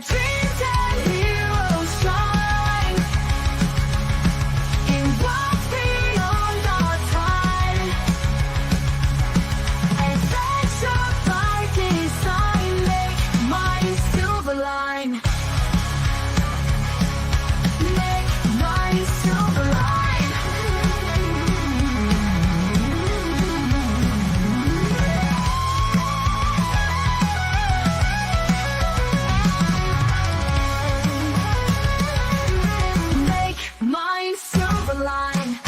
dreams and heroes shine in worlds beyond our time. Adventure by design, make mine silver line. Make mine silver line. Make mine silver line.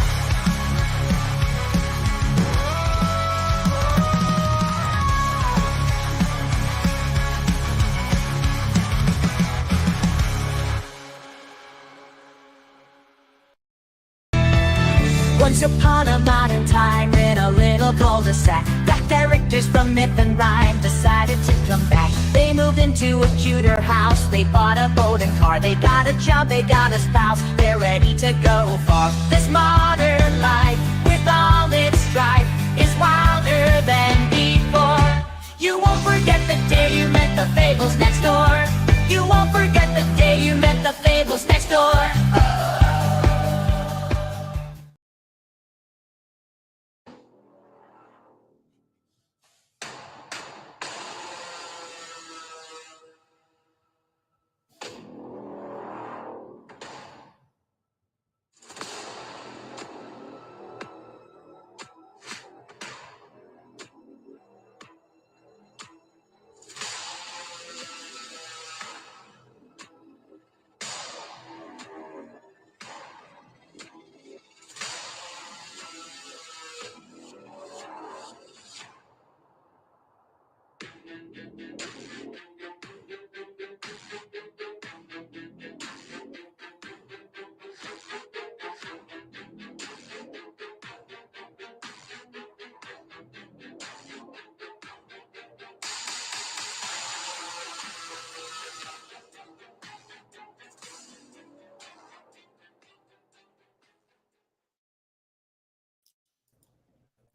Once upon a modern time, in a little cul-de-sac, black characters from myth and rhyme decided to come back. They moved into a cuter house, they bought a boat and car, they got a job, they got a spouse, they're ready to go far. This modern life, with all its strife, is wilder than before. You won't forget the day you met the fables next door. You won't forget the day you met the fables next door.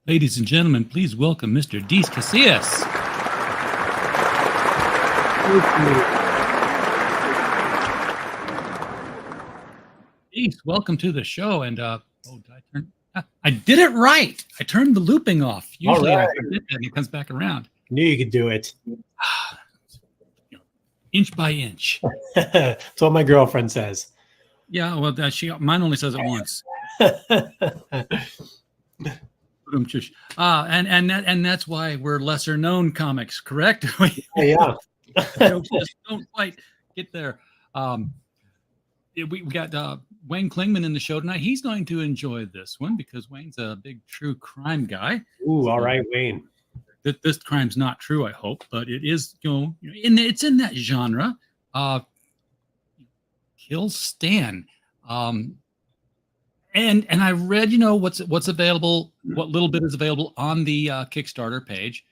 Ladies and gentlemen, please welcome Mr. Deece Casillas. Deece, welcome to the show. And did I turn? I did it right. I turned the looping off. Usually I forget that and it comes back around. Knew you could do it. Inch by inch. That's what my girlfriend says. Yeah, well, mine only says it once. And that's why we're lesser known comics, correct? Yeah. Just don't quite get there. We got Wayne Klingman in the show tonight. He's going to enjoy this one because Wayne's a big true crime guy. Ooh, so, all right, Wayne. This crime's not true, I hope, but it is. It's in that genre. Kill Stan. And I read, what's available, what little bit is available on the Kickstarter page,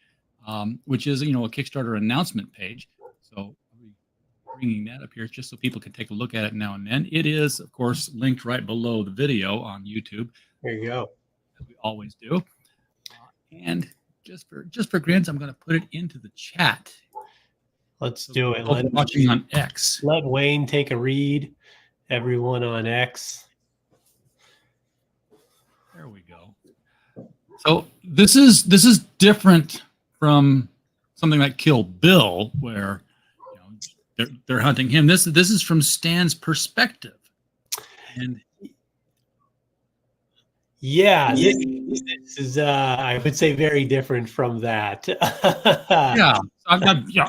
which is, a Kickstarter announcement page. So I'll be bringing that up here just so people can take a look at it now and then. It is, of course, linked right below the video on YouTube. There you go. As we always do. And just for grins, I'm going to put it into the chat. Let's do it. Watching on X. Let Wayne take a read. Everyone on X. There we go. So this is different from something like Kill Bill, where they're hunting him. This is from Stan's perspective, and yeah, this is I would say very different from that. Yeah,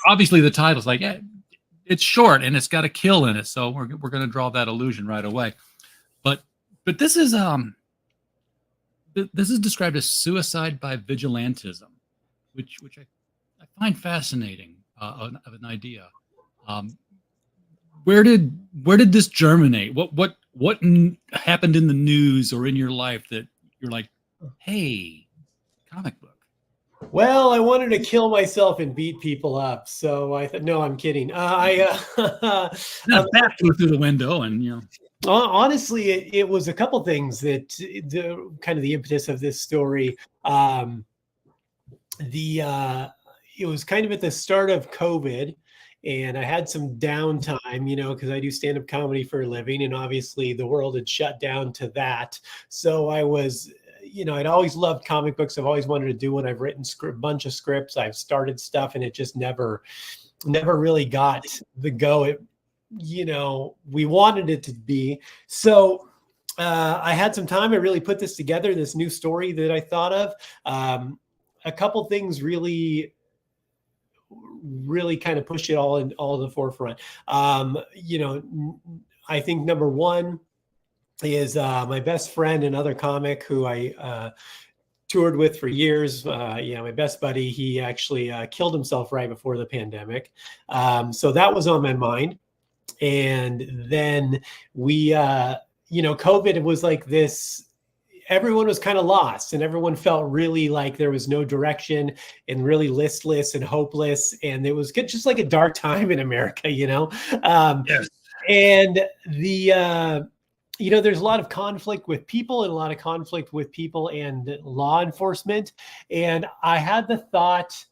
obviously the title's like it's short and it's got a kill in it, so we're going to draw that illusion right away. But this is described as suicide by vigilantism, which I find fascinating of an idea. Where did this germinate? What happened in the news or in your life that you're like, hey, comic book? Well, I wanted to kill myself and beat people up, so I thought, no, I'm kidding. Back through the window, and honestly, it was a couple things that the kind of the impetus of this story. It was kind of at the start of COVID, and I had some downtime, you know, because I do stand-up comedy for a living, and obviously the world had shut down to that. So I was, you know, I'd always loved comic books. I've always wanted to do one. I've written a bunch of scripts. I've started stuff, and it just never really got the go it, you know, we wanted it to be. So I had some time. I really put this together, this new story that I thought of. A couple things really kind of pushed it all in the forefront. You know, I think number one is my best friend, another comic who I toured with for years. Yeah, my best buddy, he actually killed himself right before the pandemic. So that was on my mind. And then we, you know, COVID was like this, everyone was kind of lost, and everyone felt really like there was no direction and really listless and hopeless. And it was just like a dark time in America, you know? Yes. And the, you know, there's a lot of conflict with people and a lot of conflict with people and law enforcement. And I had the thought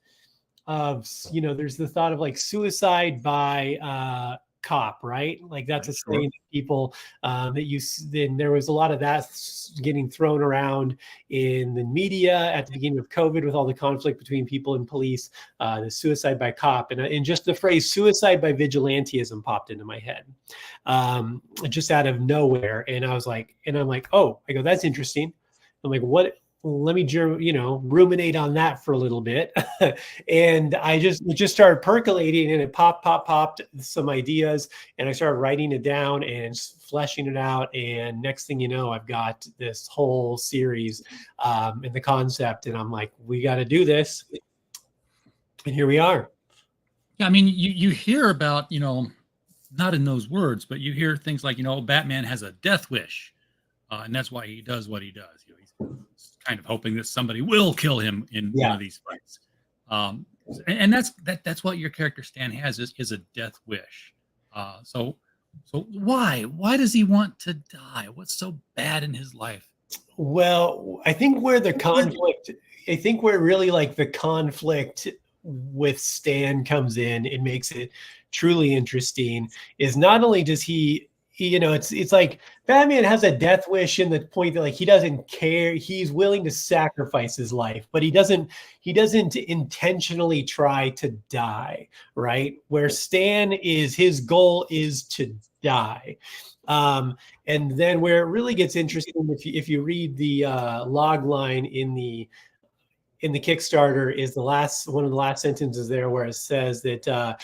of, you know, there's the thought of like suicide by cop, right? Like that's a Sure. saying that people then there was a lot of that getting thrown around in the media at the beginning of COVID with all the conflict between people and police, the suicide by cop, and just the phrase suicide by vigilantism popped into my head, just out of nowhere. And I was like, and I'm like, oh, I go, that's interesting. I'm like, what? Let me, you know, ruminate on that for a little bit. And it just started percolating, and it popped some ideas, and I started writing it down and fleshing it out. And next thing you know, I've got this whole series in the concept, and I'm like, we got to do this. And here we are. Yeah, I mean, you hear about, you know, not in those words, but you hear things like, you know, Batman has a death wish, and that's why he does what he does. You know, he's kind of hoping that somebody will kill him in one of these fights. And that's what your character Stan has is a death wish. So why does he want to die? What's so bad in his life? Well, I think where really like the conflict with Stan comes in, it makes it truly interesting, is not only does he, you know, it's like Batman has a death wish in the point that like he doesn't care, he's willing to sacrifice his life, but he doesn't intentionally try to die, right? Where Stan is, his goal is to die. And then where it really gets interesting, if you read the log line in the Kickstarter, is one of the last sentences there, where it says that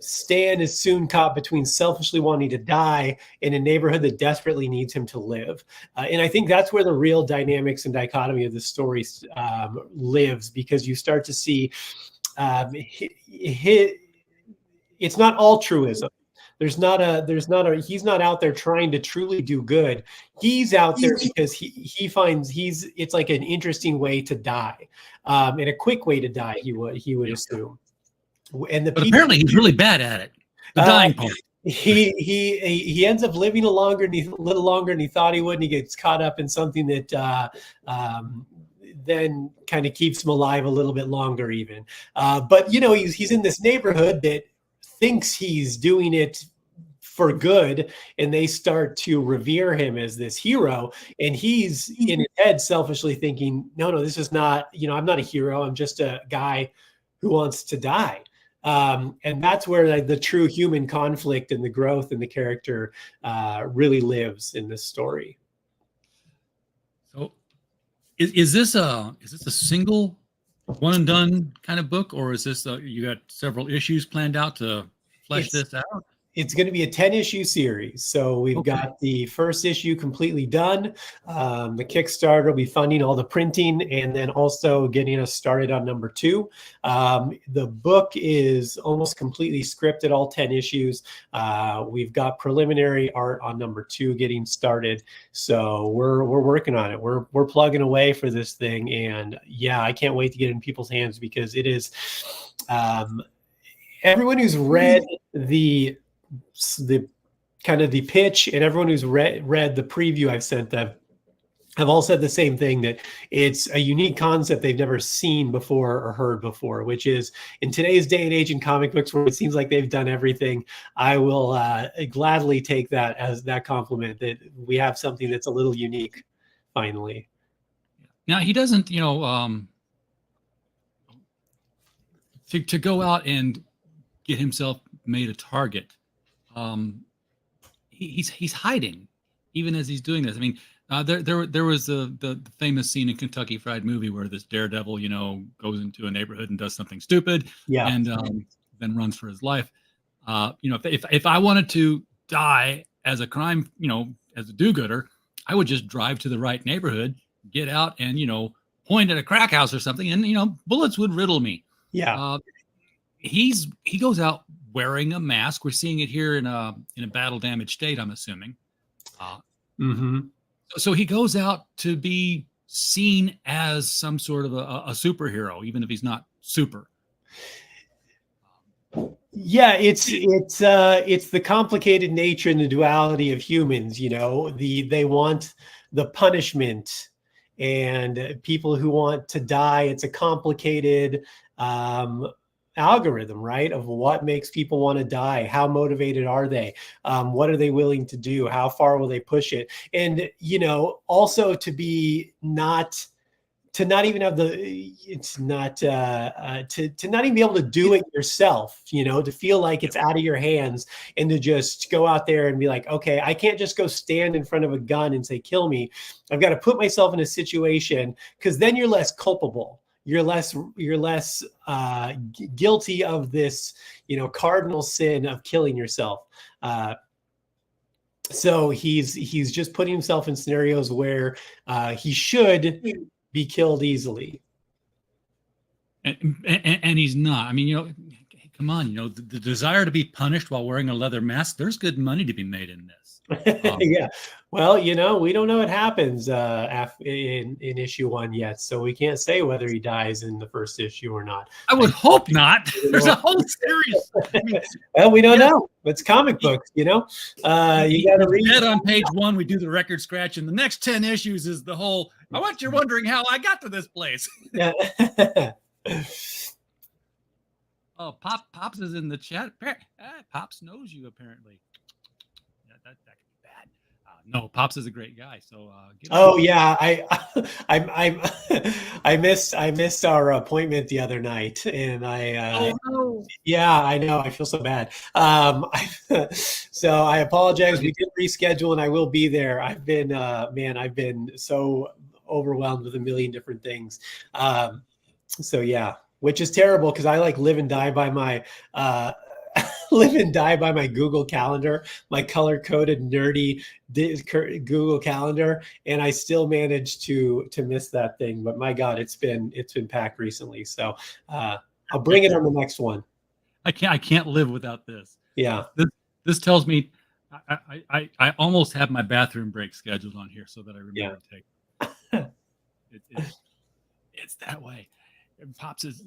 Stan is soon caught between selfishly wanting to die in a neighborhood that desperately needs him to live. And I think that's where the real dynamics and dichotomy of the story lives, because you start to see it's not altruism. He's not out there trying to truly do good. He's out there because he finds it's like an interesting way to die, and a quick way to die, he would assume. And but apparently he's really bad at it. The dying part. He ends up living a little longer than he thought he would, and he gets caught up in something that then kind of keeps him alive a little bit longer even. But you know, he's in this neighborhood that thinks he's doing it for good, and they start to revere him as this hero, and he's in his head selfishly thinking, no, this is not, you know, I'm not a hero, I'm just a guy who wants to die. And that's where the true human conflict and the growth in the character really lives in this story. So is this a single one and done kind of book, or is this you got several issues planned out to flesh this out? It's going to be a 10-issue series. So we've got the first issue completely done. The Kickstarter will be funding all the printing and then also getting us started on number 2. The book is almost completely scripted, all 10 issues. We've got preliminary art on number 2 getting started. So we're working on it. We're plugging away for this thing. And yeah, I can't wait to get it in people's hands, because it is everyone who's read the kind of the pitch, and everyone who's read the preview I've sent them, have all said the same thing, that it's a unique concept they've never seen before or heard before, which is in today's day and age in comic books where it seems like they've done everything. I will gladly take that as that compliment, that we have something that's a little unique finally. Now he doesn't, to go out and get himself made a target. He's hiding even as he's doing this. I mean, there was the famous scene in Kentucky Fried Movie where this daredevil, goes into a neighborhood and does something stupid, Yeah. and then runs for his life. If I wanted to die as a crime, as a do-gooder, I would just drive to the right neighborhood, get out, and point at a crack house or something, and bullets would riddle me. Yeah. He goes out wearing a mask. We're seeing it here in a battle damaged state, I'm assuming. So he goes out to be seen as some sort of a superhero, even if he's not super. Yeah, it's the complicated nature and the duality of humans. They want the punishment, and people who want to die. It's a complicated algorithm, right, of what makes people want to die. How motivated are they? What are they willing to do? How far will they push it? And also to not even have to not even be able to do it yourself, to feel like it's out of your hands, and to just go out there and be like, okay, I can't just go stand in front of a gun and say, kill me. I've got to put myself in a situation, because then you're less culpable. You're less guilty of this, cardinal sin of killing yourself. So he's just putting himself in scenarios where he should be killed easily, and he's not. I mean, come on, the desire to be punished while wearing a leather mask. There's good money to be made in this. Yeah. Well, we don't know what happens in issue 1 yet, so we can't say whether he dies in the first issue or not. I would hope not. There's a whole series. Well, we don't know. It's comic books, you got to read. Dead on page 1, we do the record scratch, and the next 10 issues is the whole. I want you wondering how I got to this place. Yeah. Oh, Pops is in the chat. Pops knows you apparently. That could be bad. No, Pops is a great guy. So. Yeah, I missed our appointment the other night, and no. Yeah, I know. I feel so bad. So I apologize. We did reschedule, and I will be there. I've been so overwhelmed with a million different things. So yeah, which is terrible, because I live and die by my Google Calendar, my color-coded nerdy Google Calendar, and I still managed to miss that thing. But my God, it's been packed recently. So I'll bring it on the next one. I can't live without this. Yeah. This tells me I almost have my bathroom break scheduled on here so that I remember to take it. It's that way. Pops is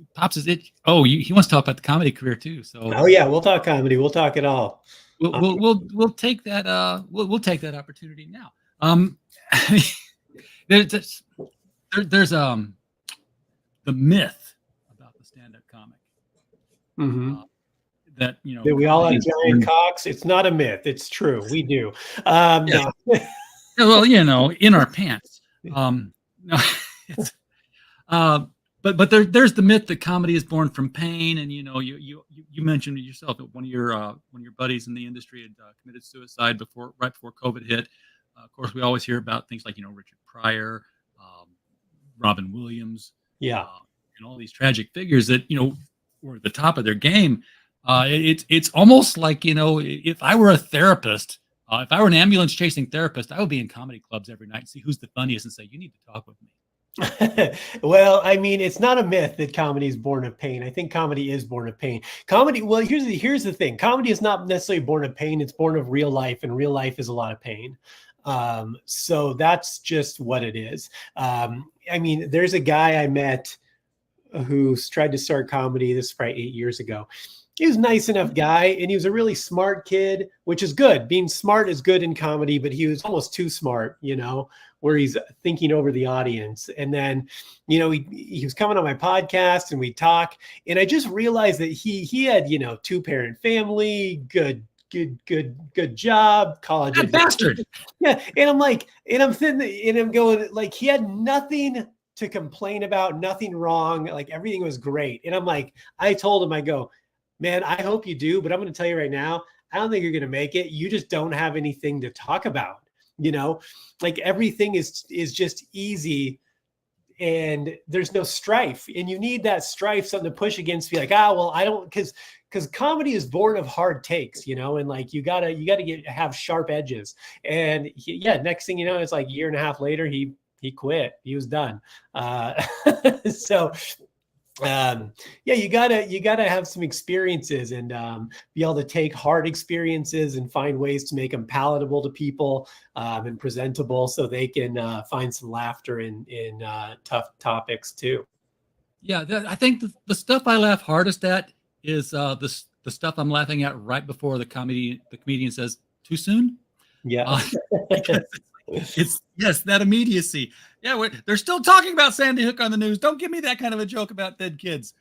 it. Oh, he wants to talk about the comedy career too. So. Oh yeah, we'll talk comedy. We'll talk it all. We'll take that. We'll take that opportunity now. There's the myth about the stand-up comic. That that we all have giant cocks. It's not a myth. It's true. We do. No. Well, in our pants. No. But there's the myth that comedy is born from pain, and you mentioned it yourself that one of your buddies in the industry had committed suicide right before COVID hit. Of course, we always hear about things like Richard Pryor, Robin Williams, and all these tragic figures that were at the top of their game. It's almost like if I were a therapist, if I were an ambulance chasing therapist, I would be in comedy clubs every night and see who's the funniest and say, you need to talk with me. Well, I mean, it's not a myth that comedy is born of pain. I think comedy is born of pain. Comedy, well, here's the thing. Comedy is not necessarily born of pain. It's born of real life, and real life is a lot of pain. So that's just what it is. I mean, there's a guy I met who's tried to start comedy. This is probably 8 years ago. He was a nice enough guy, and he was a really smart kid, which is good. Being smart is good in comedy, but he was almost too smart, where he's thinking over the audience. And then, you know, he was coming on my podcast and we talk, and I just realized that he had, you know, 2-parent family, good job, college That bastard. yeah. And I'm like, and I'm thinking, and I'm going, like, he had nothing to complain about, nothing wrong, like everything was great. And I'm like, I told him, I go, man, I hope you do, but I'm going to tell you right now, I don't think you're going to make it. You just don't have anything to talk about, you know, like everything is just easy and there's no strife, and you need that strife, something to push against, be like, well, I don't, because comedy is born of hard takes, you know, and like you gotta have sharp edges. And next thing you know, it's like a year and a half later, he quit. He was done. So you gotta have some experiences and be able to take hard experiences and find ways to make them palatable to people and presentable, so they can find some laughter in tough topics too. Yeah, I think the stuff I laugh hardest at is the stuff I'm laughing at right before the comedian says too soon. Yeah. It's yes, that immediacy. Yeah, they're still talking about Sandy Hook on the news. Don't give me that kind of a joke about dead kids.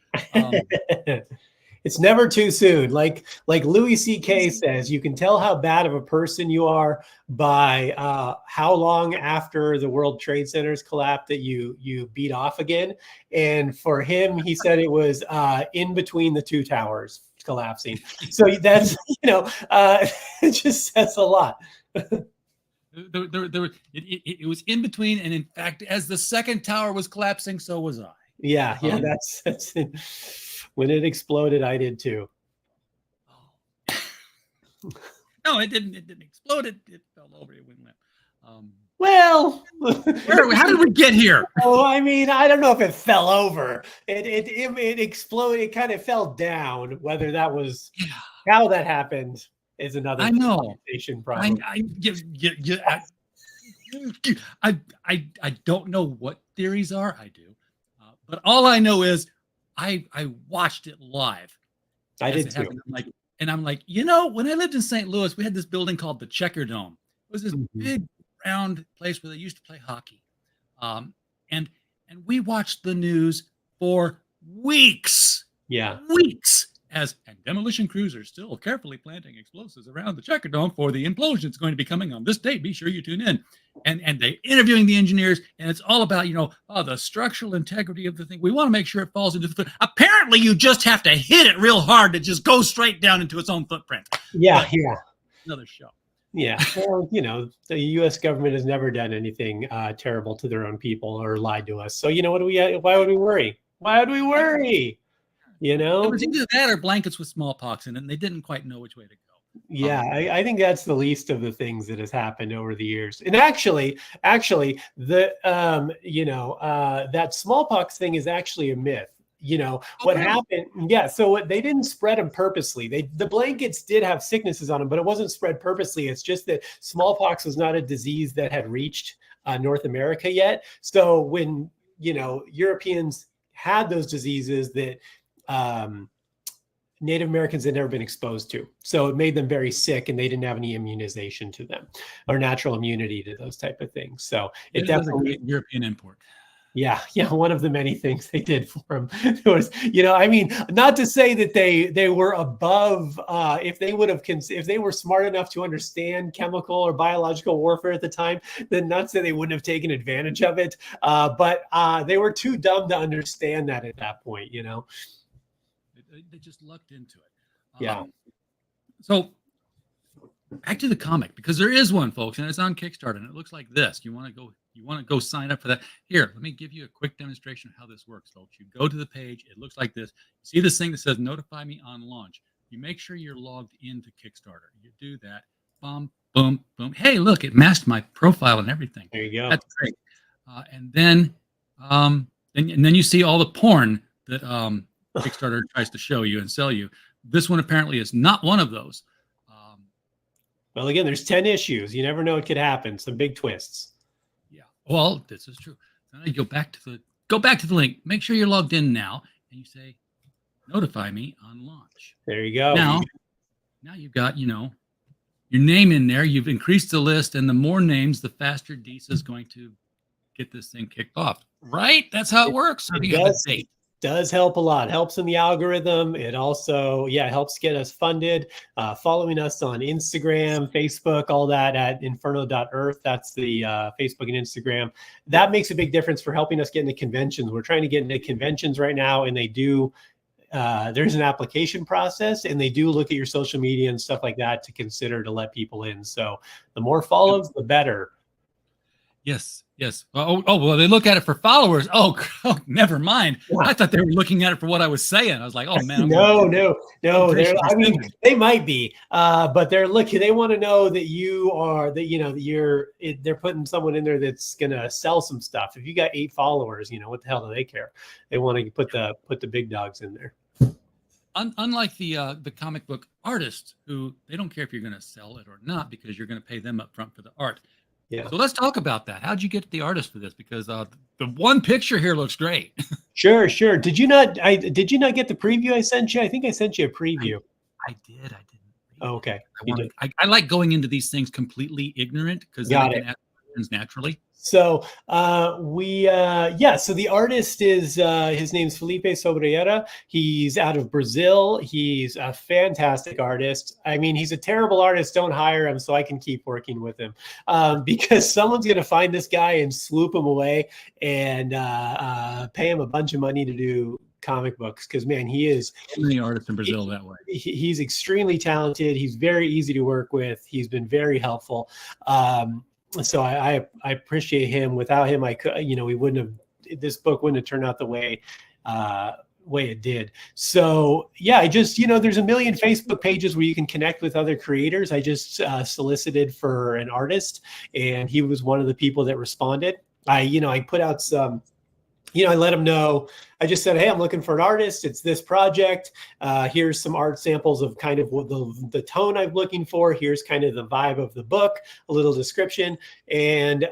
It's never too soon. Like Louis C.K. says, you can tell how bad of a person you are by how long after the World Trade Centers collapsed that you beat off again. And for him, he said it was in between the two towers collapsing. So that's, you know, it just says a lot. It was in between, and in fact, as the second tower was collapsing, so was I. Yeah, that's it. When it exploded, I did too. No, it didn't explode. It fell over. It went limp. Well, how did we get here? Oh, I mean, I don't know if it fell over. It exploded. It kind of fell down. Whether that was how that happened is another conversation. Probably. I don't know what theories are. I do, but all I know is I watched it live. I did too. I'm like, you know, when I lived in St. Louis, we had this building called the Checker Dome. It was this big round place where they used to play hockey, and we watched the news for weeks. Yeah, weeks. And demolition crews are still carefully planting explosives around the Checker Dome for the implosion that's going to be coming on this date. Be sure you tune in. And they interviewing the engineers, and it's all about, you know, the structural integrity of the thing. We want to make sure it falls into the foot. Apparently, you just have to hit it real hard to just go straight down into its own footprint. Yeah. Another show. Yeah. Well, you know, the U.S. government has never done anything terrible to their own people or lied to us. So, you know, why would we worry? Why would we worry? You know, it was either that or blankets with smallpox in it, and they didn't quite know which way to go. Yeah, I think that's the least of the things that has happened over the years. And actually, the that smallpox thing is actually a myth. You know what happened? Yeah, so they didn't spread them purposely. The blankets did have sicknesses on them, but it wasn't spread purposely. It's just that smallpox was not a disease that had reached North America yet. So when, you know, Europeans had those diseases that Native Americans had never been exposed to. So it made them very sick, and they didn't have any immunization to them or natural immunity to those type of things. So it definitely European import. Yeah. One of the many things they did for them was, you know, I mean, not to say that they were above, if they were smart enough to understand chemical or biological warfare at the time, then not say they wouldn't have taken advantage of it. But they were too dumb to understand that at that point, you know. They just lucked into it. Yeah. So back to the comic, because there is one, folks, and it's on Kickstarter, and it looks like this. You want to go sign up for that. Here, let me give you a quick demonstration of how this works, folks. You go to the page. It looks like this. See this thing that says notify me on launch. You make sure you're logged into Kickstarter. You do that. Boom, boom, boom. Hey, look, it masked my profile and everything. There you go. That's great. And then you see all the porn that Kickstarter tries to show you and sell you. This one apparently is not one of those. Well, again, there's 10 issues. You never know what could happen. Some big twists. Yeah. Well, this is true. So now you go back to the link. Make sure you're logged in now, and you say, "Notify me on launch." There you go. Now you've got, you know, your name in there, you've increased the list, and the more names, the faster Deece is going to get this thing kicked off. Right? That's how it works. Or do you have a date? Does help a lot. Helps in the algorithm. It also, helps get us funded. Following us on Instagram, Facebook, all that at inferno.earth. That's the Facebook and Instagram. That makes a big difference for helping us get into conventions. We're trying to get into conventions right now, and they do. There's an application process, and they do look at your social media and stuff like that to consider to let people in. So the more follows, the better. Yes. Well, they look at it for followers. Oh, never mind. Yeah. I thought they were looking at it for what I was saying. I was like, oh man. No. I mean, they might be, but they're looking. They want to know that you are they're putting someone in there that's gonna sell some stuff. If you got 8 followers, what the hell do they care? They want to put the big dogs in there. Unlike the comic book artists, who they don't care if you're going to sell it or not because you're going to pay them up front for the art. Yeah. So let's talk about that. How'd you get the artist for this? Because the one picture here looks great. Sure. Did you not get the preview I sent you? I think I sent you a preview. I did. I didn't. Oh, okay. I like going into these things completely ignorant because then I can ask questions naturally. So so the artist is his name's Felipe Sobreira. He's out of Brazil. He's a fantastic artist. I mean, he's a terrible artist. Don't hire him so I can keep working with him, because someone's going to find this guy and swoop him away and pay him a bunch of money to do comic books, because man, he is the artist in Brazil that way. He's extremely talented. He's very easy to work with. He's been very helpful. So I appreciate him. Without him, I could, this book wouldn't have turned out the way it did. So I just, there's a million Facebook pages where you can connect with other creators. I just solicited for an artist, and he was one of the people that responded. I put out some, I let him know. I just said, hey, I'm looking for an artist. It's this project. Here's some art samples of kind of what the tone I'm looking for. Here's kind of the vibe of the book, a little description, and,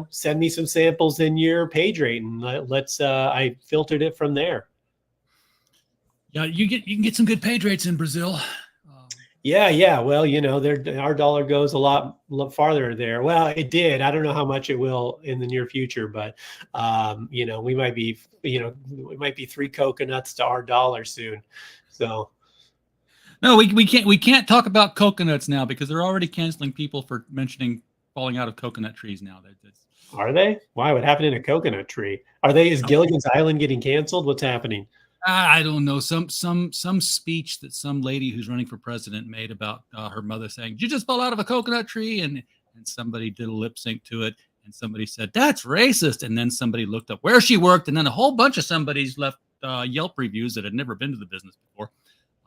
send me some samples in your page rate. And I filtered it from there. Yeah, you can get some good page rates in Brazil. Yeah. Well, our dollar goes a lot farther there. Well, it did. I don't know how much it will in the near future, but we might be 3 coconuts to our dollar soon. So no, we can't talk about coconuts now because they're already canceling people for mentioning falling out of coconut trees now. Are they? Why? What happened in a coconut tree? Is Gilligan's Island getting canceled? What's happening? I don't know. Some speech that some lady who's running for president made about her mother saying, "You just fell out of a coconut tree," and somebody did a lip sync to it, and somebody said that's racist, and then somebody looked up where she worked, and then a whole bunch of somebody's left Yelp reviews that had never been to the business before,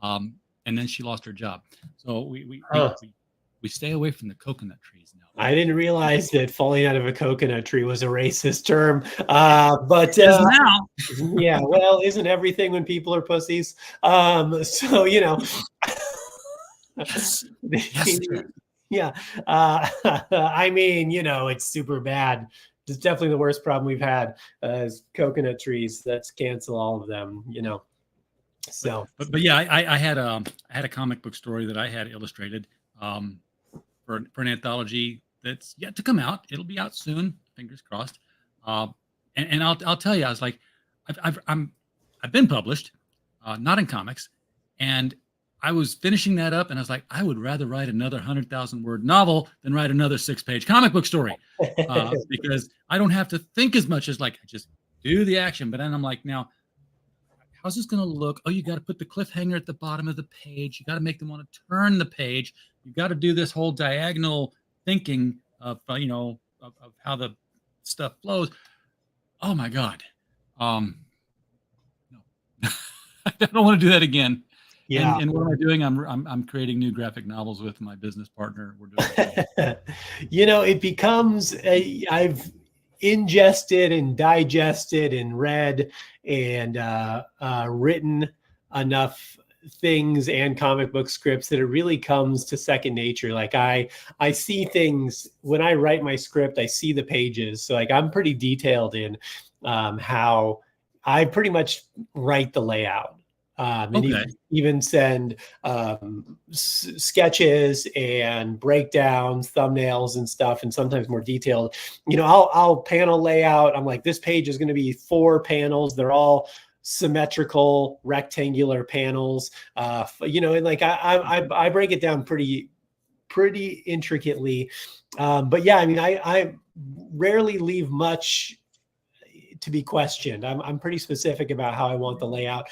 and then she lost her job. So we stay away from the coconut trees now. I didn't realize that falling out of a coconut tree was a racist term, but now, yeah. Well, isn't everything when people are pussies? So yes. Yeah. I mean, it's super bad. It's definitely the worst problem we've had is coconut trees. Let's cancel all of them. So, but yeah, I had a comic book story that I had illustrated. For an anthology that's yet to come out. It'll be out soon, fingers crossed. And I'll tell you, I was like, I've been published, not in comics, and I was finishing that up, and I was like, I would rather write another 100,000-word novel than write another 6-page comic book story, because I don't have to think as much as I just do the action. But then I'm like, now, how's this going to look? Oh, you got to put the cliffhanger at the bottom of the page. You got to make them want to turn the page. You got to do this whole diagonal thinking of how the stuff flows. Oh my God. No, I don't want to do that again. Yeah. And what am I doing? I'm creating new graphic novels with my business partner. We're doing it becomes I've ingested and digested and read and written enough things and comic book scripts that it really comes to second nature. Like I see things when I write my script, I see the pages. So I'm pretty detailed in how I pretty much write the layout. And Okay. even send sketches and breakdowns, thumbnails and stuff, and sometimes more detailed. I'll panel layout. I'm like, this page is going to be 4 panels. They're all symmetrical rectangular panels. And like I break it down pretty intricately. But yeah, I mean, I rarely leave much to be questioned. I'm pretty specific about how I want the layout,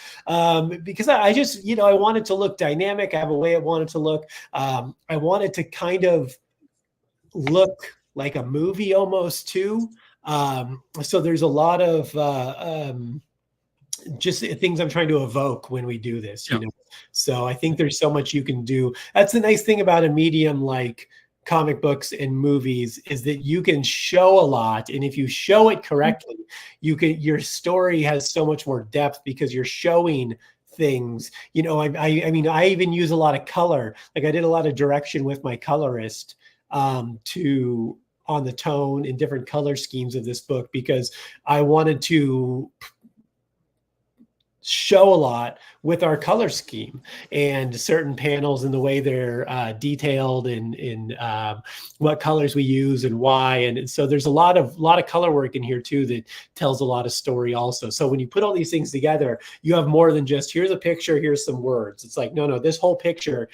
because I just, I want it to look dynamic. I have a way I want it to look. I want it to kind of look like a movie almost too. So there's a lot of just things I'm trying to evoke when we do this, Yeah. So I think there's so much you can do. That's the nice thing about a medium like comic books and movies, is that you can show a lot, and if you show it correctly, your story has so much more depth because you're showing things. I mean, I even use a lot of color. Like, I did a lot of direction with my colorist on the tone and different color schemes of this book, because I wanted to show a lot with our color scheme and certain panels and the way they're detailed, and in what colors we use and why. And so there's a lot of color work in here too that tells a lot of story also. So when you put all these things together, you have more than just, here's a picture, here's some words. It's like, no, this whole picture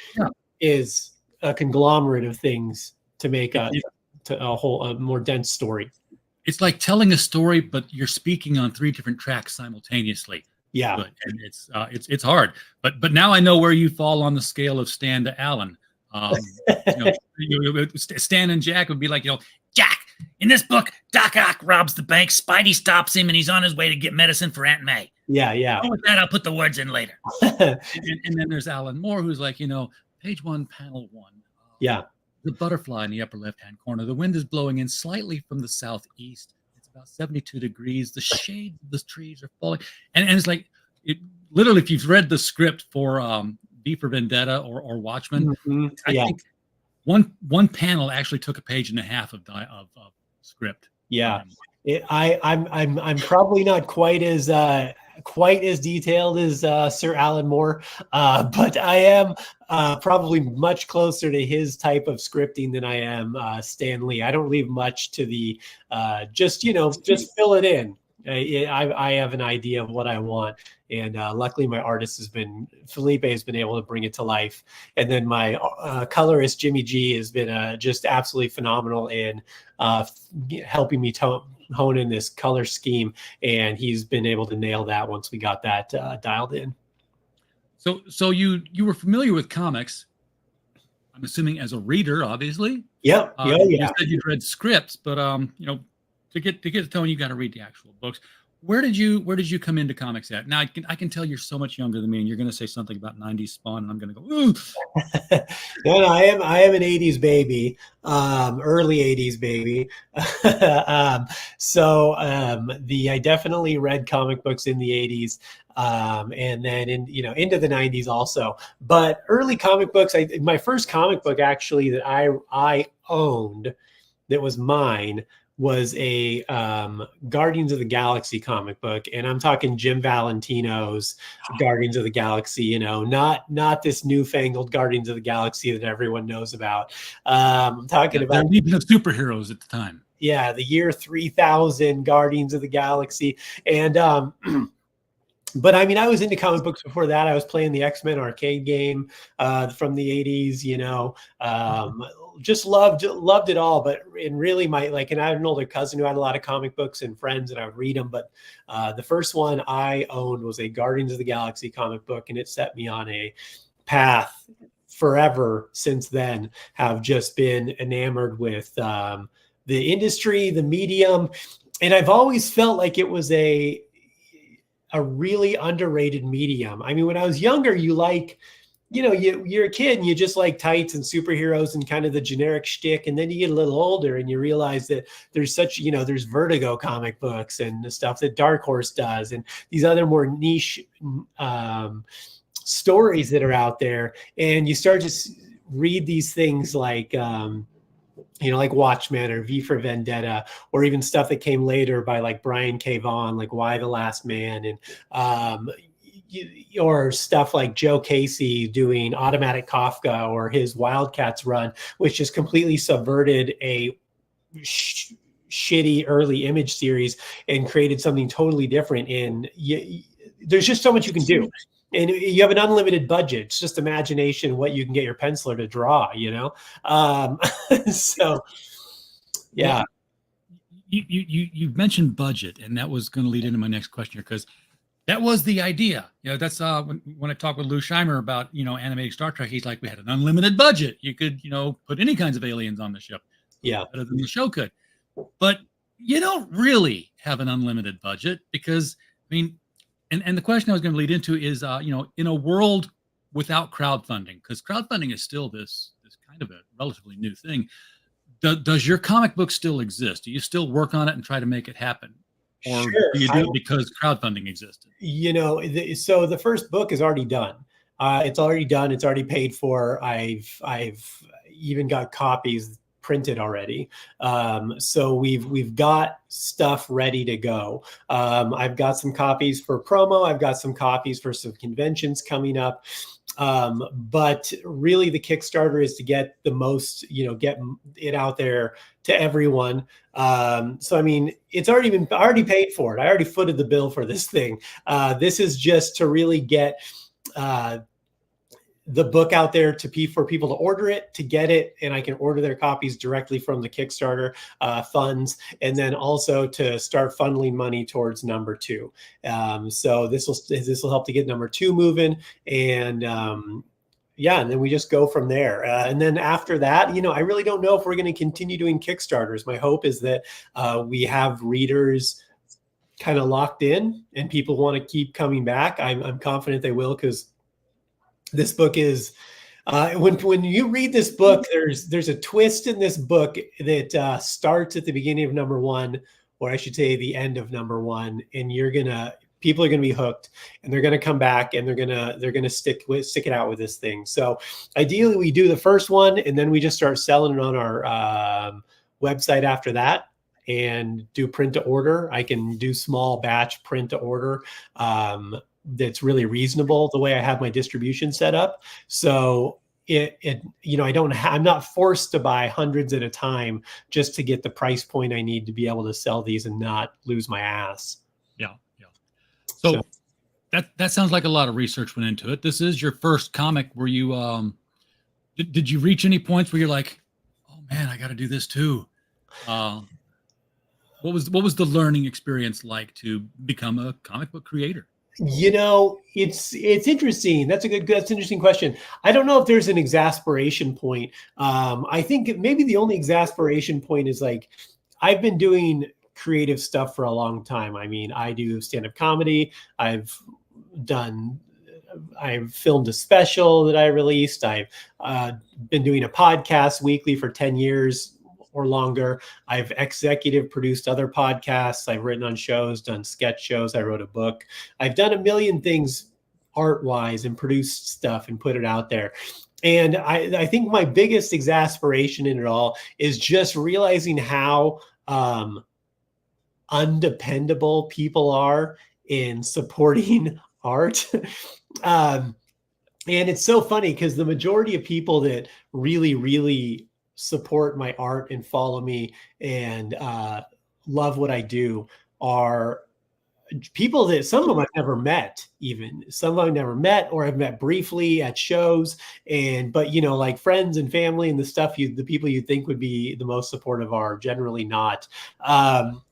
is a conglomerate of things to make a more dense story. It's like telling a story, but you're speaking on 3 different tracks simultaneously. Yeah. Good. And it's hard, but now I know where you fall on the scale of Stan to Alan. Stan and Jack would be like, Jack, in this book, Doc Ock robs the bank, Spidey stops him, and he's on his way to get medicine for Aunt May. Yeah. With that, I'll put the words in later. and then there's Alan Moore, who's like, page 1, panel 1. Yeah. The butterfly in the upper left-hand corner. The wind is blowing in slightly from the southeast. About 72 degrees. The shades of the trees are falling, and it's like, literally, if you've read the script for V for Vendetta or Watchmen, I think one panel actually took a page and a half of script. Yeah, I'm probably not quite as detailed as Sir Alan Moore, but I am probably much closer to his type of scripting than I am Stan Lee. I don't leave much to the just fill it in. I have an idea of what I want, and luckily my artist Felipe has been able to bring it to life, and then my colorist Jimmy G has been just absolutely phenomenal in helping me hone in this color scheme, and he's been able to nail that once we got that dialed in. So you were familiar with comics, I'm assuming, as a reader, obviously. Yep. You said you'd read scripts, but to get a tone, you got to read the actual books. Where did you come into comics at? Now I can tell you're so much younger than me, and you're going to say something about 90s Spawn, and I'm going to go, ooh. No, I am an 80s baby, early 80s baby. I definitely read comic books in the 80s, and then into the 90s also. But early comic books, my first comic book actually that I owned, that was mine, was a Guardians of the Galaxy comic book, and I'm talking Jim Valentino's Guardians of the Galaxy. Not this newfangled Guardians of the Galaxy that everyone knows about. I'm talking about the Legion of Superheroes at the time. Yeah, the year 3000 Guardians of the Galaxy, and but I mean, I was into comic books before that. I was playing the X-Men arcade game from the 80s, just loved it all. But really and I had an older cousin who had a lot of comic books and friends, and I would read them. But the first one I owned was a Guardians of the Galaxy comic book, and it set me on a path forever since then. Have just been enamored with the industry, the medium, and I've always felt like it was a really underrated medium. I mean, when I was younger, you're a kid and you just like tights and superheroes and kind of the generic shtick. And then you get a little older and you realize that there's there's Vertigo comic books and the stuff that Dark Horse does, and these other more niche stories that are out there. And you start to read these things like, like Watchmen or V for Vendetta, or even stuff that came later by like Brian K. Vaughan, like Why the Last Man. And, or stuff like Joe Casey doing Automatic Kafka or his Wildcats run, which just completely subverted a shitty early image series and created something totally different. And there's just so much you can do. And you have an unlimited budget. It's just imagination what you can get your penciler to draw, So, yeah. Well, you mentioned budget, and that was going to lead into my next question, because that was the idea. That's when I talked with Lou Scheimer about animating Star Trek. He's like, we had an unlimited budget. You could put any kinds of aliens on the ship. Yeah, better than the show could. But you don't really have an unlimited budget, because and the question I was going to lead into is in a world without crowdfunding, because crowdfunding is still this kind of a relatively new thing. Does your comic book still exist? Do you still work on it and try to make it happen? Or sure. do you do it because crowdfunding existed? So the first book is already done. It's already done. It's already paid for. I've even got copies printed already. So we've got stuff ready to go. I've got some copies for promo. I've got some copies for some conventions coming up. But really the Kickstarter is to get the most, get it out there to everyone. So, it's already paid for it. I already footed the bill for this thing. This is just to really get, the book out there for people to order it, to get it, and I can order their copies directly from the Kickstarter funds, and then also to start funneling money towards number 2. So this will help to get number 2 moving, and and then we just go from there. And then after that, I really don't know if we're going to continue doing Kickstarters. My hope is that we have readers kind of locked in, and people want to keep coming back. I'm confident they will, because this book is when you read this book, there's a twist in this book that starts at the beginning of number 1, or I should say the end of number 1, and people are gonna be hooked, and they're gonna come back, and they're gonna stick it out with this thing. So ideally, we do the first one, and then we just start selling it on our website after that, and do print to order. I can do small batch print to order. That's really reasonable the way I have my distribution set up. So I'm not forced to buy hundreds at a time just to get the price point I need to be able to sell these and not lose my ass. Yeah. So that sounds like a lot of research went into it. This is your first comic. Were you did you reach any points where you're like, oh man, I got to do this too? What was the learning experience like to become a comic book creator? It's interesting. That's an interesting question. I don't know if there's an exasperation point. I think maybe the only exasperation point is like, I've been doing creative stuff for a long time. I do stand-up comedy. I've filmed a special that I released. I've been doing a podcast weekly for 10 years or longer. I've executive produced other podcasts. I've written on shows, done sketch shows. I wrote a book. I've done a million things art-wise and produced stuff and put it out there. And I think my biggest exasperation in it all is just realizing how undependable people are in supporting art. And it's so funny because the majority of people that really, really support my art and follow me and love what I do are people that some of them I've never met, even some of them I've never met, or I've met briefly at shows. But like friends and family and the people you think would be the most supportive are generally not.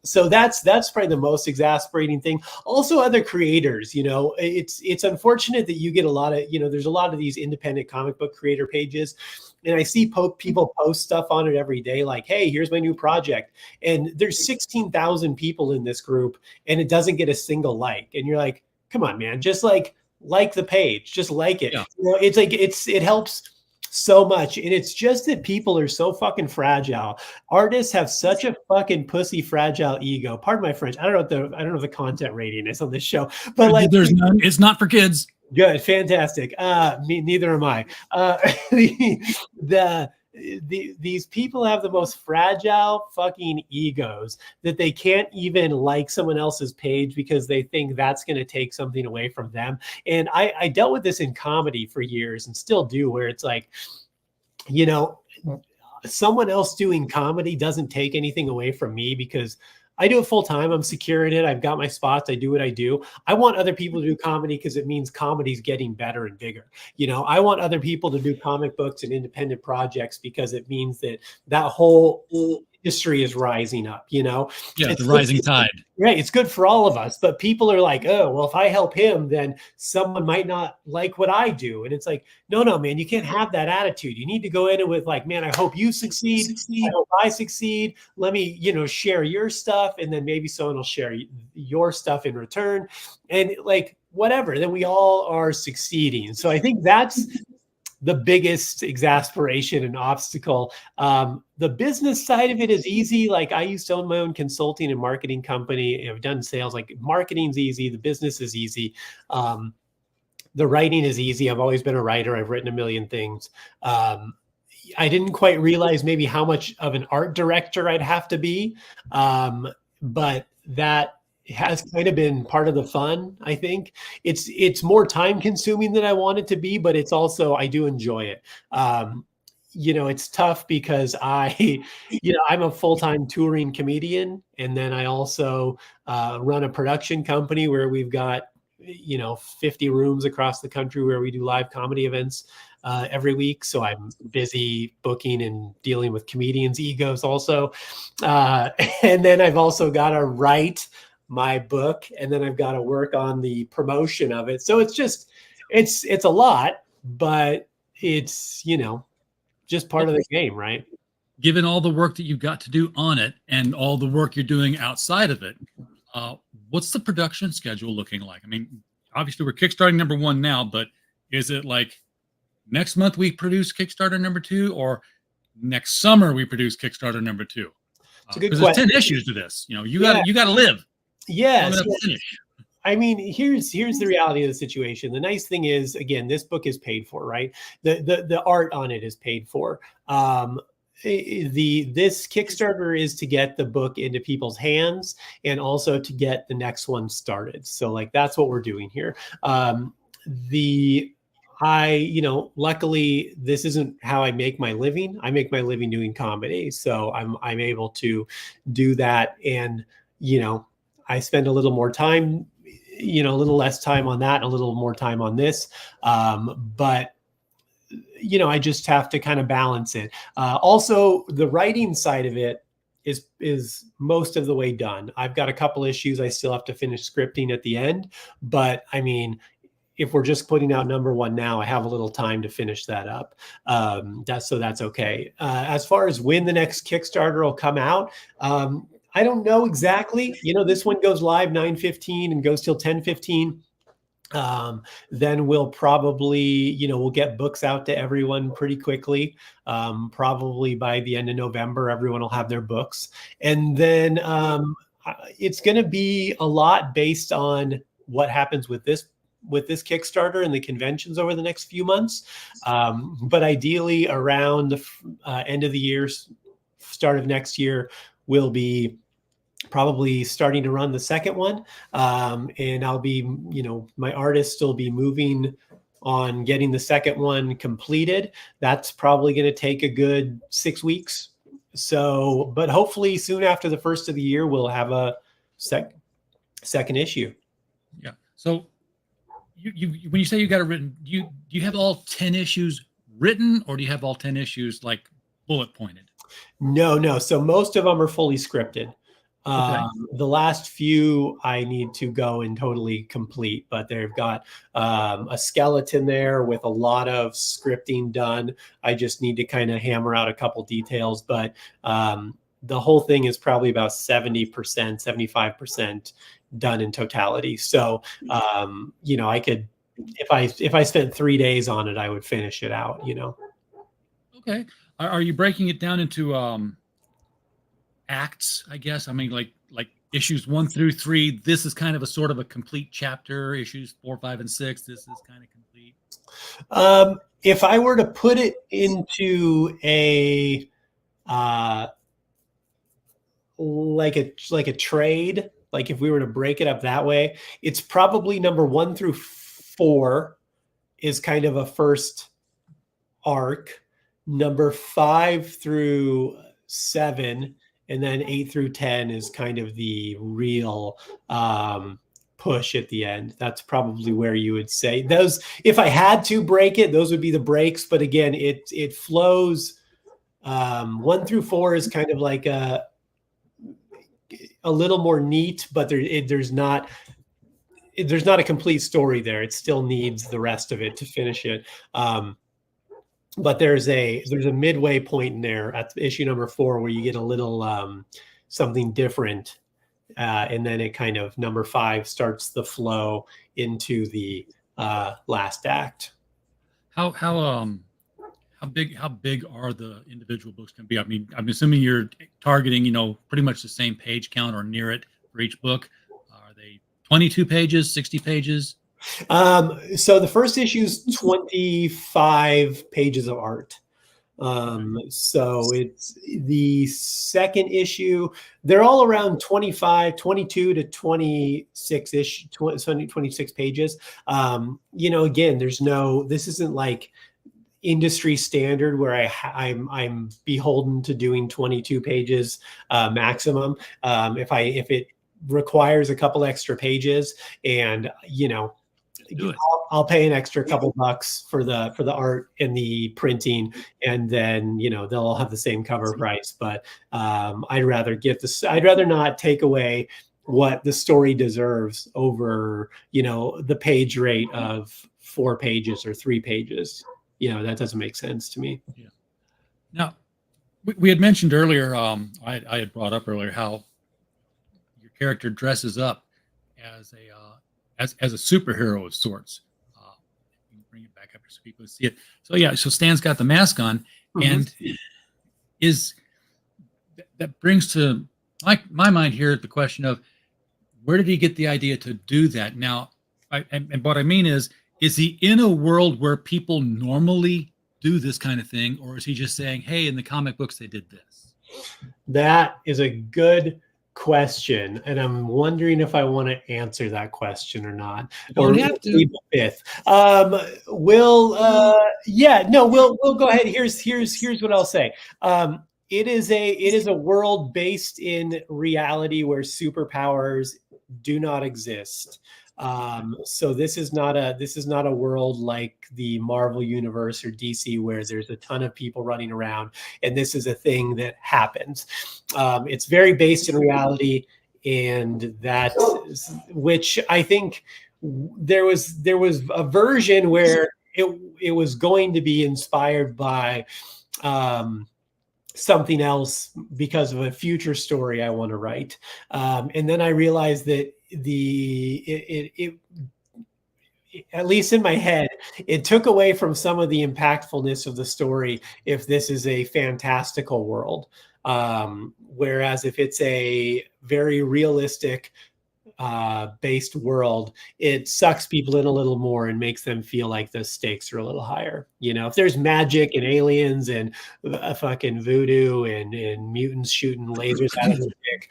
So that's probably the most exasperating thing. Also, other creators, it's unfortunate that you get a lot of, there's a lot of these independent comic book creator pages. And I see people post stuff on it every day, like, hey, here's my new project. And there's 16,000 people in this group, and it doesn't get a single like. And you're like, come on, man, just like the page, just like it. Yeah. It's like, it helps so much. And it's just that people are so fucking fragile. Artists have such a fucking pussy fragile ego. Pardon my French. I don't know what the content rating is on this show, but like, there's none. It's not for kids. Good, fantastic. Neither am I. these people have the most fragile fucking egos that they can't even like someone else's page because they think that's going to take something away from them. And I dealt with this in comedy for years and still do, where it's like, you know, someone else doing comedy doesn't take anything away from me because I do it full time. I'm secure in it. I've got my spots. I do what I do. I want other people to do comedy because it means comedy's getting better and bigger. You know, I want other people to do comic books and independent projects because it means that that whole industry is rising up, you know? Yeah, It's the rising tide. Right. It's good for all of us. But people are like, oh, well, if I help him, then someone might not like what I do. And it's like, no, man, you can't have that attitude. You need to go in it with like, man, I hope you succeed. I hope I succeed. Let me, share your stuff. And then maybe someone will share your stuff in return. And like, whatever, then we all are succeeding. So I think that's the biggest exasperation and obstacle. The business side of it is easy. Like I used to own my own consulting and marketing company. I've done sales. Like marketing's easy. The business is easy. The writing is easy. I've always been a writer. I've written a million things. I didn't quite realize maybe how much of an art director I'd have to be. But that has kind of been part of the fun. I think it's more time consuming than I want it to be, but it's also, I do enjoy it. It's tough because I'm a full-time touring comedian. And then I also run a production company where we've got, 50 rooms across the country where we do live comedy events every week. So I'm busy booking and dealing with comedians' egos also. And then I've also got to write my book, and then I've got to work on the promotion of it. So it's just, it's a lot, but it's, just part of the game, right? Given all the work that you've got to do on it and all the work you're doing outside of it, what's the production schedule looking like? I mean, obviously we're Kickstarting #1 now, but is it like next month we produce Kickstarter #2, or next summer we produce Kickstarter #2? It's a good question. There's 10 issues to this. You got to live. Yes. I mean, here's the reality of the situation. The nice thing is, again, this book is paid for, right? The art on it is paid for. This Kickstarter is to get the book into people's hands and also to get the next one started. So like, that's what we're doing here. Luckily this isn't how I make my living. I make my living doing comedy. So I'm able to do that. And, I spend a little more time, a little less time on that, a little more time on this. But I just have to kind of balance it. Also, the writing side of it is most of the way done. I've got a couple issues I still have to finish scripting at the end. But I mean, if we're just putting out #1 now, I have a little time to finish that up. That's okay. As far as when the next Kickstarter will come out, I don't know exactly. This one goes live 9/15 and goes till 10/15. Then we'll probably, we'll get books out to everyone pretty quickly. Probably by the end of November, everyone will have their books. And then it's going to be a lot based on what happens with this Kickstarter and the conventions over the next few months. But ideally around the end of the year, start of next year, we'll be probably starting to run the second one. And I'll be, my artists will be moving on getting the second one completed. That's probably going to take a good 6 weeks. So, but hopefully soon after the first of the year, we'll have a second issue. Yeah. So you when you say you got it written, do you have all 10 issues written, or do you have all 10 issues like bullet pointed? No. So most of them are fully scripted. Okay. The last few I need to go and totally complete, but they've got a skeleton there with a lot of scripting done. I just need to kind of hammer out a couple details, but the whole thing is probably about 70%, 75% done in totality. So, I could, if I spent 3 days on it, I would finish it out, Okay. Are you breaking it down into acts, I guess? I mean, like issues 1 through 3, this is kind of a sort of a complete chapter. Issues 4, 5, and 6, this is kind of complete. If I were to put it into a like a trade, like if we were to break it up that way, it's probably number 1 through 4 is kind of a first arc, number 5 through 7, and then 8 through 10 is kind of the real push at the end. That's probably where you would say those. If I had to break it, those would be the breaks. But again, it flows. 1 through 4 is kind of like a little more neat, but there's not a complete story there. It still needs the rest of it to finish it. But there's a midway point in there at issue number 4 where you get a little something different, and then it kind of number 5 starts the flow into the last act. How big are the individual books going to be? I mean, I'm assuming you're targeting, pretty much the same page count or near it for each book. Are they 22 pages, 60 pages? So the first issue is 25 pages of art. So it's the second issue. They're all around 22 to 26-ish, 26 pages. Again, this isn't like industry standard where I'm beholden to doing 22 pages maximum. If it requires a couple extra pages, and I'll pay an extra couple bucks for the art and the printing, and then they'll all have the same cover price. But I'd rather not take away what the story deserves over the page rate of 4 pages or 3 pages. That doesn't make sense to me. Yeah. Now, we had mentioned earlier, I had brought up earlier how your character dresses up as a superhero of sorts. You can bring it back up so people see it. So Stan's got the mask on, and that brings to my mind here the question of where did he get the idea to do that? Now, and what I mean is he in a world where people normally do this kind of thing, or is he just saying, hey, in the comic books they did this? That is a good question, and I'm wondering if I want to answer that question or not. Or have to. Fifth. We'll go ahead. Here's what I'll say. It is a world based in reality where superpowers do not exist. So this is not a world like the Marvel universe or DC where there's a ton of people running around and this is a thing that happens. It's very based in reality, and which I think there was a version where it was going to be inspired by something else because of a future story I want to write. And then I realized that at least in my head, it took away from some of the impactfulness of the story if this is a fantastical world. Whereas if it's a very realistic based world, it sucks people in a little more and makes them feel like the stakes are a little higher. If there's magic and aliens and fucking voodoo and mutants shooting lasers out of the dick,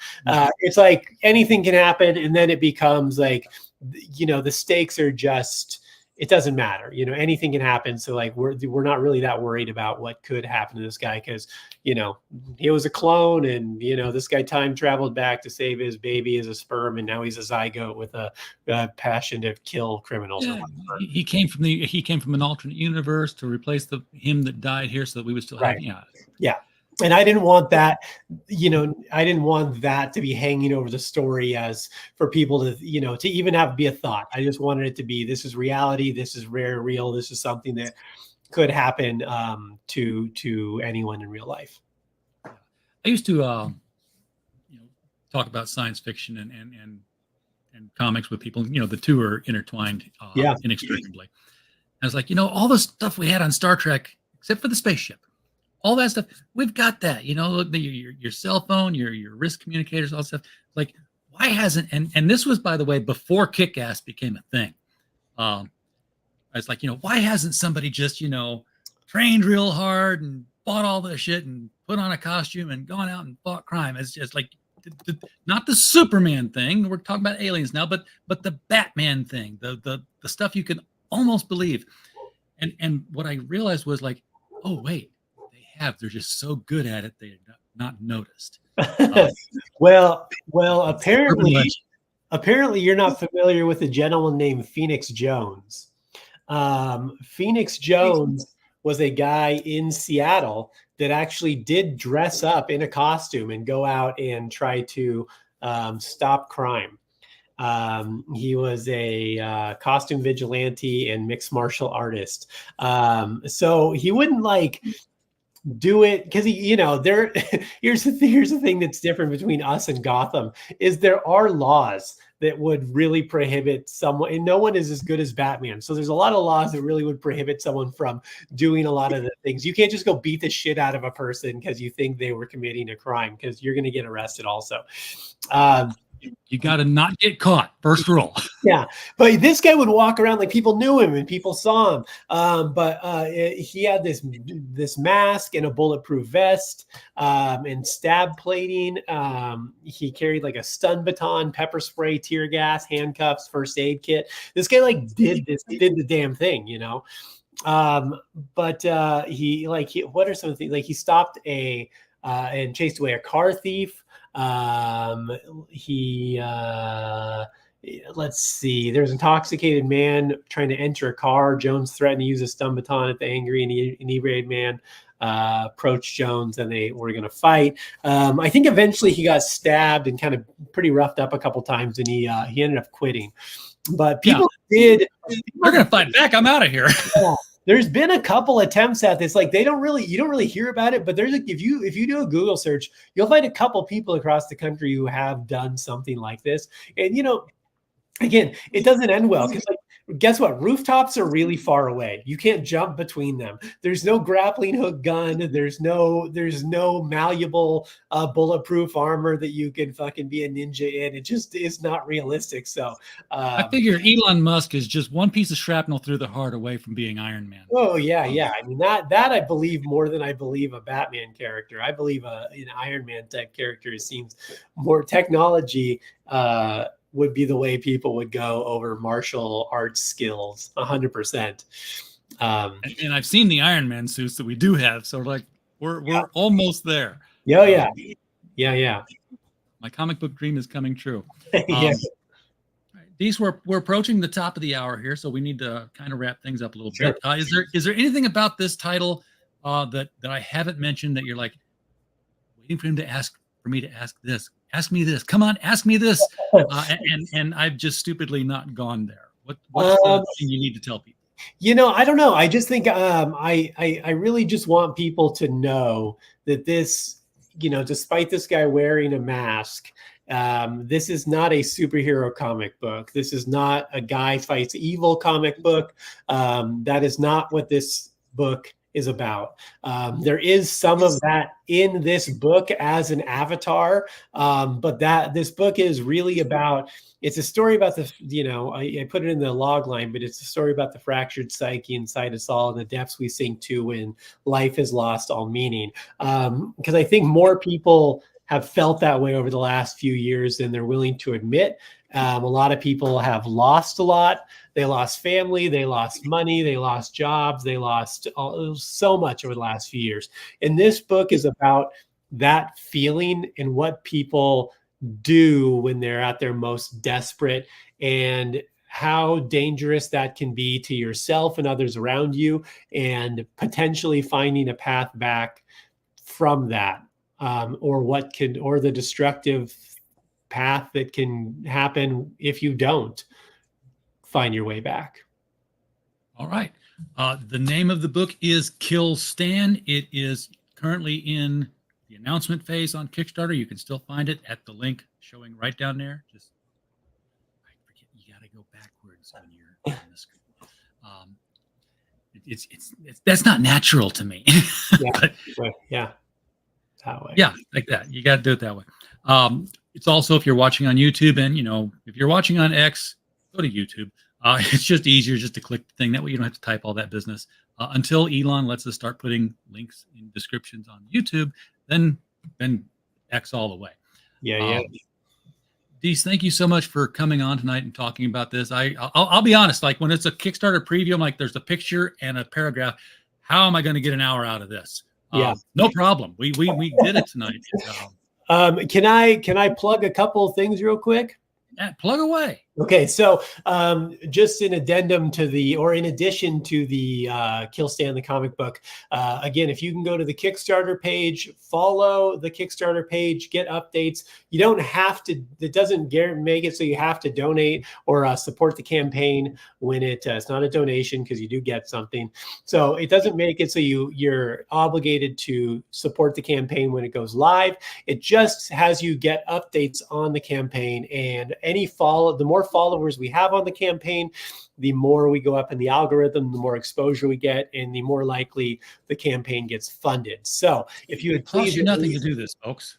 it's like anything can happen, and then it becomes like the stakes are just, it doesn't matter. Anything can happen. So like we're not really that worried about what could happen to this guy because he was a clone, and this guy time traveled back to save his baby as a sperm, and now he's a zygote with a passion to kill criminals. Yeah, he came from an alternate universe to replace him that died here, so that we would still have. Yeah. And I didn't want that, I didn't want that to be hanging over the story as for people to, to even be a thought. I just wanted it to be, this is reality. This is real. This is something that could happen to anyone in real life. I used to, talk about science fiction and comics with people. The two are intertwined inextricably. I was like, all the stuff we had on Star Trek, except for the spaceship. All that stuff, we've got that, your cell phone, your wrist communicators, all that stuff. Like, why hasn't, and this was, by the way, before Kick-Ass became a thing. It's like, why hasn't somebody just, trained real hard and bought all this shit and put on a costume and gone out and fought crime? It's just like, not the Superman thing. We're talking about aliens now, but the Batman thing, the stuff you can almost believe. And what I realized was like, oh wait, they're just so good at it, they're not noticed. Well, apparently you're not familiar with a gentleman named Phoenix Jones. Phoenix Jones was a guy in Seattle that actually did dress up in a costume and go out and try to stop crime. He was a costume vigilante and mixed martial artist. So he wouldn't like do it because there here's the thing that's different between us and Gotham is there are laws that would really prohibit someone, and no one is as good as Batman. So there's a lot of laws that really would prohibit someone from doing a lot of the things. You can't just go beat the shit out of a person because you think they were committing a crime, because you're going to get arrested also. You got to not get caught. First rule. Yeah, but this guy would walk around like people knew him and people saw him. But he had this mask and a bulletproof vest and stab plating. He carried like a stun baton, pepper spray, tear gas, handcuffs, first aid kit. This guy like did the damn thing, But what are some things? Like he stopped and chased away a car thief. Let's see, there's an intoxicated man trying to enter a car. Jones threatened to use a stun baton at the angry and inebriated man. Approached Jones and they were going to fight. I think eventually he got stabbed and kind of pretty roughed up a couple times, and he ended up quitting. But people they're going to fight back. I'm out of here. Yeah. There's been a couple attempts at this. Like you don't really hear about it, but there's if you do a Google search, you'll find a couple people across the country who have done something like this. And again, it doesn't end well because guess what? Rooftops are really far away. You can't jump between them. There's no grappling hook gun. There's no malleable bulletproof armor that you can fucking be a ninja in. It just is not realistic. So I figure Elon Musk is just one piece of shrapnel through the heart away from being Iron Man. Oh yeah. I mean that I believe more than I believe a Batman character. I believe an Iron Man type character seems more technology. Would be the way people would go over martial arts skills 100%. And I've seen the Iron Man suits that we do have. So like we're almost there. Yeah. My comic book dream is coming true. Yeah. Deece, we're approaching the top of the hour here, so we need to kind of wrap things up a little Sure. bit. Is there anything about this title that I haven't mentioned that you're like waiting for me to ask this? Ask me this. Come on, ask me this. And I've just stupidly not gone there. What's the thing you need to tell people? I don't know. I just think I really just want people to know that this, despite this guy wearing a mask, this is not a superhero comic book. This is not a guy fights evil comic book. That is not what this book is about. There is some of that in this book as an avatar, but this book is really about, it's a story about I put it in the log line, but it's a story about the fractured psyche inside us all and the depths we sink to when life has lost all meaning. Because I think more people have felt that way over the last few years than they're willing to admit. A lot of people have lost a lot. They lost family, they lost money, they lost jobs, they lost so much over the last few years. And this book is about that feeling and what people do when they're at their most desperate, and how dangerous that can be to yourself and others around you, and potentially finding a path back from that, or the destructive path that can happen if you don't find your way back. All right. The name of the book is Kill Stan. It is currently in the announcement phase on Kickstarter. You can still find it at the link showing right down there. Just, I forget, you got to go backwards when you're on the screen. That's not natural to me. Yeah. But, yeah. That way. Yeah, like that. You got to do it that way. It's also, if you're watching on YouTube, and if you're watching on X, go to YouTube. It's just easier just to click the thing. That way you don't have to type all that business. Until Elon lets us start putting links in descriptions on YouTube, then X all the way. Yeah. Deece, thank you so much for coming on tonight and talking about this. I'll be honest, like when it's a Kickstarter preview, I'm like, there's a picture and a paragraph. How am I going to get an hour out of this? Yeah. No problem. We did it tonight. Can I plug a couple of things real quick? Yeah, plug away. Okay, so just in addition to the Kill Stan the comic book, again, if you can go to the Kickstarter page, follow the Kickstarter page, get updates. You don't have to. It doesn't make it so you have to donate or support the campaign when it's not a donation, because you do get something. So it doesn't make it so you're obligated to support the campaign when it goes live. It just has you get updates on the campaign, and the more followers we have on the campaign, the more we go up in the algorithm, the more exposure we get, and the more likely the campaign gets funded. So if you would please, nothing to do this, folks.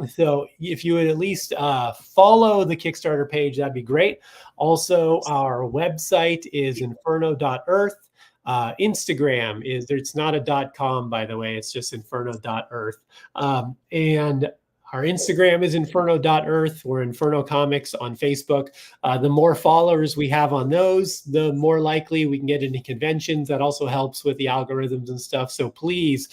So if you would at least follow the Kickstarter page, that'd be great. Also, our website is inferno.earth. Instagram it's not a .com, by the way, it's just inferno.earth. And our Instagram is inferno.earth. We're Inferno Comics on Facebook. The more followers we have on those, the more likely we can get into conventions. That also helps with the algorithms and stuff. So please,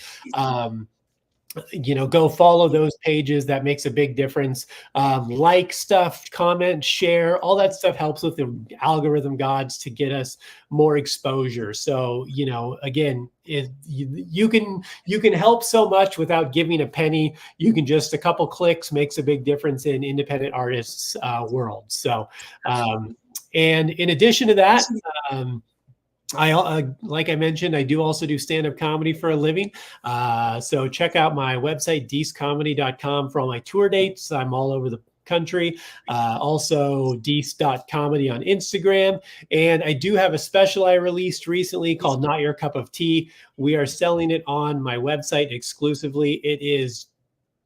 go follow those pages. That makes a big difference. Like stuff, comment, share, all that stuff helps with the algorithm gods to get us more exposure. So, again, you can help so much without giving a penny. You can just, a couple clicks makes a big difference in independent artists' world. So, and in addition to that, like I mentioned, I do also do stand-up comedy for a living. So check out my website, deececomedy.com, for all my tour dates. I'm all over the country. Also deece.comedy on Instagram. And I do have a special I released recently called Not Your Cup of Tea. We are selling it on my website exclusively. It is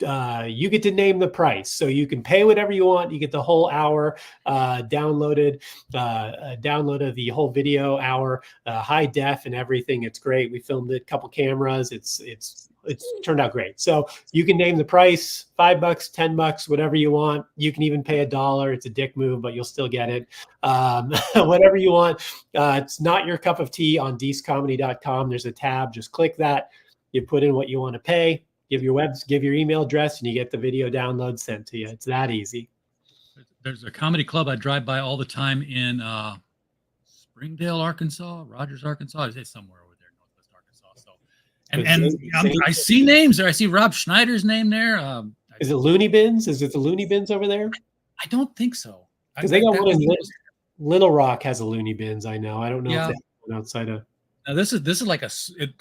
you get to name the price, so you can pay whatever you want. You get the whole hour downloaded, downloaded the whole video hour, high def and everything. It's great. We filmed it, a couple cameras. It's turned out great. So you can name the price, $5, $10, whatever you want. You can even pay $1. It's a dick move, but you'll still get it. Whatever you want. It's Not Your Cup of Tea on deececomedy.com. There's a tab. Just click that. You put in what you want to pay. Give your email address, and you get the video download sent to you. It's that easy. There's a comedy club I drive by all the time in Springdale, Arkansas, Rogers, Arkansas. It's somewhere over there, Northwest Arkansas. So, I see names there. I see Rob Schneider's name there. Is it Looney Bins? Is it the Looney Bins over there? I don't think so. Because they got one in Little Rock has a Looney Bins. I know. I don't know if they have one outside of. Now this is like a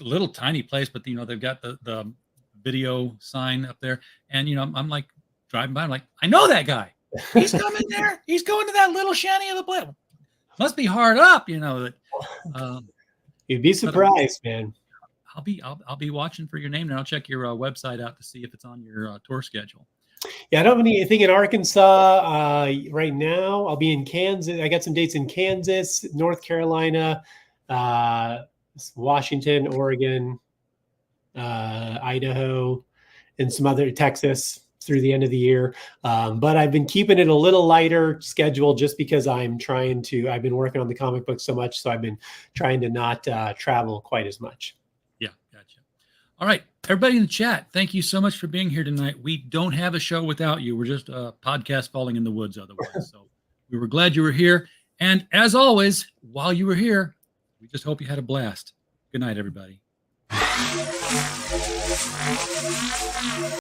little tiny place, but they've got the video sign up there, and I'm like driving by, I'm like, I know that guy. He's coming there. He's going to that little shanty of the place. Must be hard up, that. You'd be surprised, man. I'll be watching for your name, and I'll check your website out to see if it's on your tour schedule. Yeah, I don't have anything in Arkansas right now. I'll be in Kansas. I got some dates in Kansas, North Carolina, Washington, Oregon, Idaho, and some other Texas through the end of the year. But I've been keeping it a little lighter schedule just because I've been working on the comic book so much. So I've been trying to not travel quite as much. Yeah, gotcha. All right, everybody in the chat, thank you so much for being here tonight. We don't have a show without you. We're just a podcast falling in the woods otherwise. So we were glad you were here. And as always, while you were here, we just hope you had a blast. Good night, everybody.